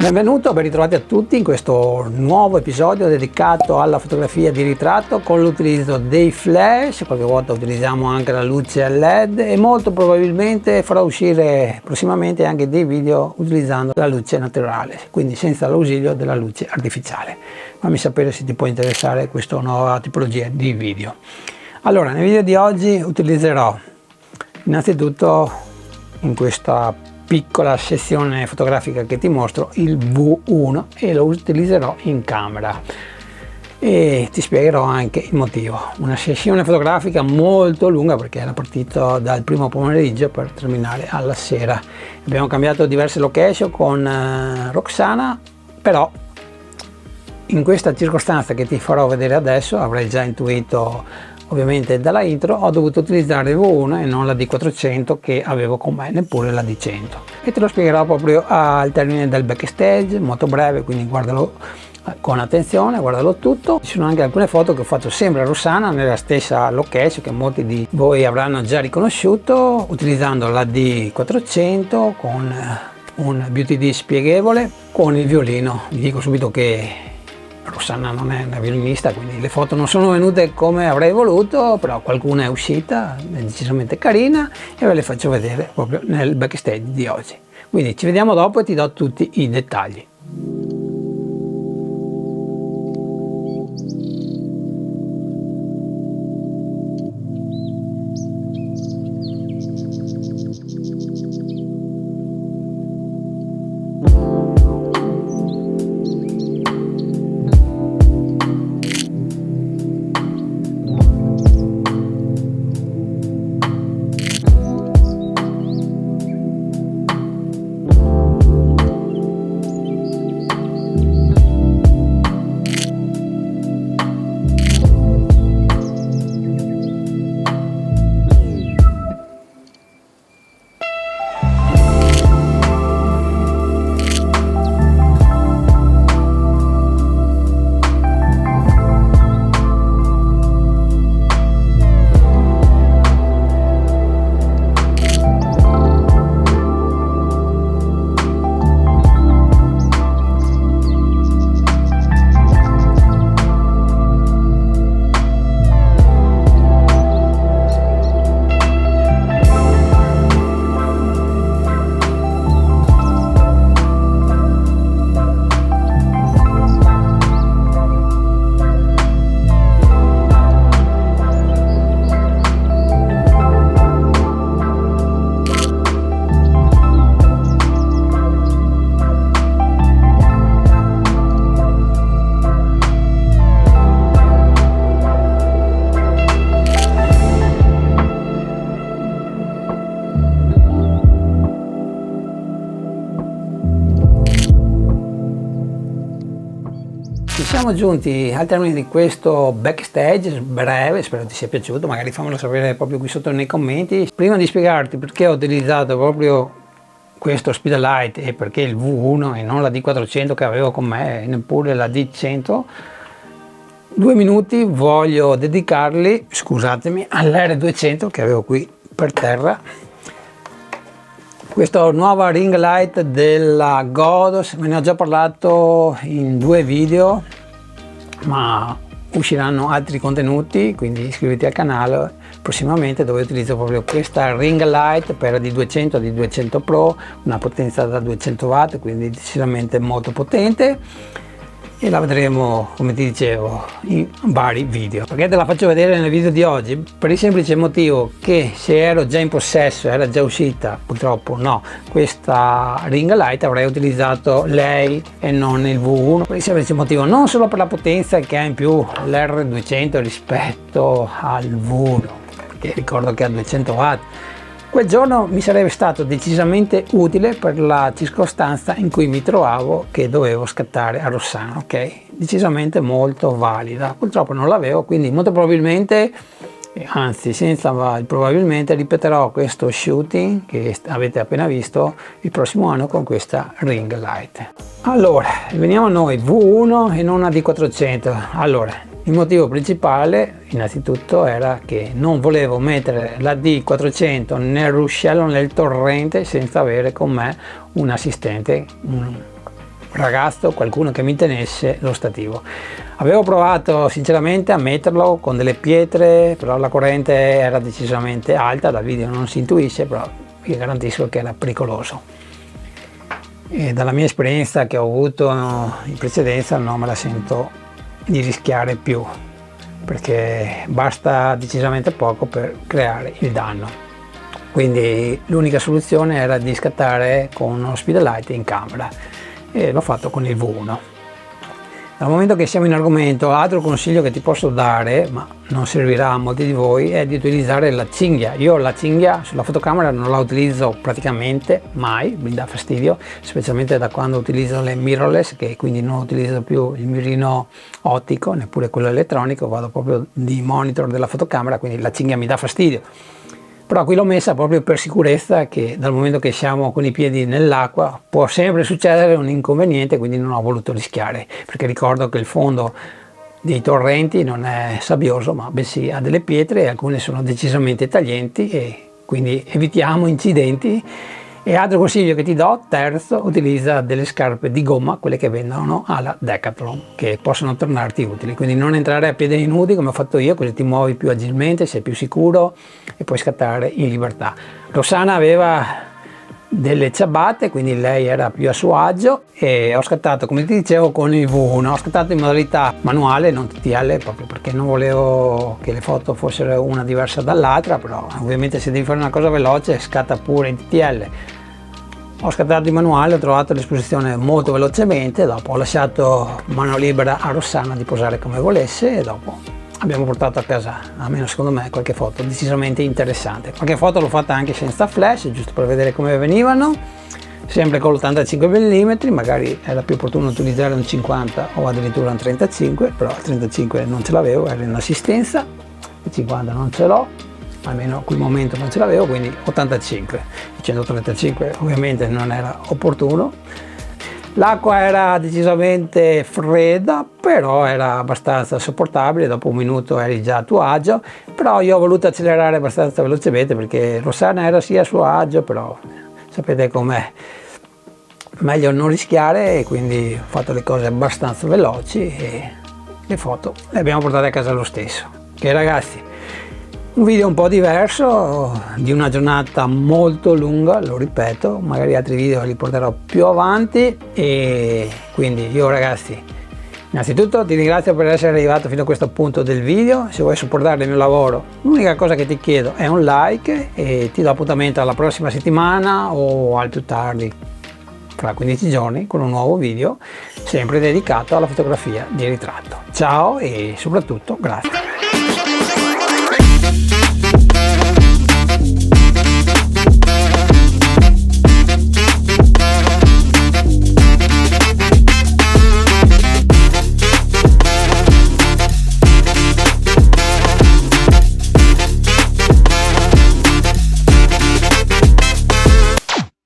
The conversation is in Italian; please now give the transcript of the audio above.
Benvenuto, ben ritrovati a tutti in questo nuovo episodio dedicato alla fotografia di ritratto con l'utilizzo dei flash. Qualche volta utilizziamo anche la luce LED e molto probabilmente farò uscire prossimamente anche dei video utilizzando la luce naturale, quindi senza l'ausilio della luce artificiale. Fammi sapere se ti può interessare questa nuova tipologia di video. Allora, nel video di oggi utilizzerò innanzitutto in questa piccola sezione fotografica che ti mostro il V1 e lo utilizzerò in camera e ti spiegherò anche il motivo. Una sessione fotografica molto lunga perché era partito dal primo pomeriggio per terminare alla sera. Abbiamo cambiato diverse location con Roxana, però in questa circostanza che ti farò vedere adesso avrai già intuito ovviamente dalla intro, ho dovuto utilizzare il V1 e non la D400 che avevo con me, neppure la D100, e te lo spiegherò proprio al termine del backstage, molto breve, quindi guardalo con attenzione, guardalo tutto. Ci sono anche alcune foto che ho fatto sempre a Rossana nella stessa location che molti di voi avranno già riconosciuto, utilizzando la D400 con un Beauty D spieghevole con il violino. Vi dico subito che Rossana non è una violinista, quindi le foto non sono venute come avrei voluto, però qualcuna è uscita, è decisamente carina e ve le faccio vedere proprio nel backstage di oggi. Quindi ci vediamo dopo e ti do tutti i dettagli. Siamo giunti al termine di questo backstage breve, spero ti sia piaciuto, magari fammelo sapere proprio qui sotto nei commenti. Prima di spiegarti perché ho utilizzato proprio questo Speedlight e perché il V1 e non la D400 che avevo con me, neppure la D100, 2 minuti voglio dedicarli, scusatemi, all'R200 che avevo qui per terra. Questa nuova ring light della Godos, ve ne ho già parlato in 2 video, ma usciranno altri contenuti, quindi iscriviti al canale prossimamente, dove utilizzo proprio questa ring light per D200 D200 Pro, una potenza da 200 watt, quindi decisamente molto potente, e la vedremo, come ti dicevo, in vari video. Perché te la faccio vedere nel video di oggi? Per il semplice motivo che se ero già in possesso, era già uscita, purtroppo no, questa ring light, avrei utilizzato lei e non il V1, per il semplice motivo, non solo per la potenza che ha in più l'R200 rispetto al V1, perché ricordo che ha 200 watt. Quel giorno mi sarebbe stato decisamente utile per la circostanza in cui mi trovavo, che dovevo scattare a Rossana, ok? Decisamente molto valida. Purtroppo non l'avevo, quindi molto probabilmente, anzi senza probabilmente, ripeterò questo shooting che avete appena visto il prossimo anno con questa ring light. Allora, veniamo a noi, V1 e non a D400. Allora, il motivo principale innanzitutto era che non volevo mettere la D400 nel ruscello, nel torrente, senza avere con me un assistente, ragazzo, qualcuno che mi tenesse lo stativo. Avevo provato sinceramente a metterlo con delle pietre, però la corrente era decisamente alta, dal video non si intuisce, però vi garantisco che era pericoloso. E dalla mia esperienza che ho avuto in precedenza non me la sento di rischiare più, perché basta decisamente poco per creare il danno. Quindi l'unica soluzione era di scattare con uno speedlight in camera e l'ho fatto con il V1. Dal momento che siamo in argomento, altro consiglio che ti posso dare, ma non servirà a molti di voi, è di utilizzare la cinghia. Io la cinghia sulla fotocamera non la utilizzo praticamente mai, mi dà fastidio, specialmente da quando utilizzo le mirrorless, che quindi non utilizzo più il mirino ottico, neppure quello elettronico, vado proprio di monitor della fotocamera, quindi la cinghia mi dà fastidio. Però qui l'ho messa proprio per sicurezza, che dal momento che siamo con i piedi nell'acqua può sempre succedere un inconveniente, quindi non ho voluto rischiare, perché ricordo che il fondo dei torrenti non è sabbioso, ma bensì ha delle pietre e alcune sono decisamente taglienti, e quindi evitiamo incidenti. E altro consiglio che ti do, terzo, utilizza delle scarpe di gomma, quelle che vendono alla Decathlon, che possono tornarti utili. Quindi non entrare a piedi nudi come ho fatto io, così ti muovi più agilmente, sei più sicuro e puoi scattare in libertà. Rossana aveva delle ciabatte, quindi lei era più a suo agio, e ho scattato, come ti dicevo, con il V1. Ho scattato in modalità manuale, non TTL, proprio perché non volevo che le foto fossero una diversa dall'altra, però ovviamente se devi fare una cosa veloce scatta pure in TTL. Ho scattato in manuale, ho trovato l'esposizione molto velocemente, dopo ho lasciato mano libera a Rossana di posare come volesse, e dopo abbiamo portato a casa, almeno secondo me, qualche foto decisamente interessante. Qualche foto l'ho fatta anche senza flash, giusto per vedere come venivano, sempre con l'85 mm, magari era più opportuno utilizzare un 50 o addirittura un 35, però il 35 non ce l'avevo, era in assistenza, il 50 non ce l'ho, almeno a quel momento non ce l'avevo, quindi 85. Il 135 ovviamente non era opportuno. L'acqua era decisamente fredda, però era abbastanza sopportabile, dopo un minuto eri già a tuo agio, però io ho voluto accelerare abbastanza velocemente perché Rossana era sì a suo agio, però sapete com'è, meglio non rischiare, e quindi ho fatto le cose abbastanza veloci e le foto le abbiamo portate a casa lo stesso. Ok ragazzi, un video un po' diverso, di una giornata molto lunga, lo ripeto, magari altri video li porterò più avanti, e quindi io ragazzi innanzitutto ti ringrazio per essere arrivato fino a questo punto del video. Se vuoi supportare il mio lavoro, l'unica cosa che ti chiedo è un like, e ti do appuntamento alla prossima settimana o al più tardi fra 15 giorni con un nuovo video sempre dedicato alla fotografia di ritratto. Ciao e soprattutto grazie.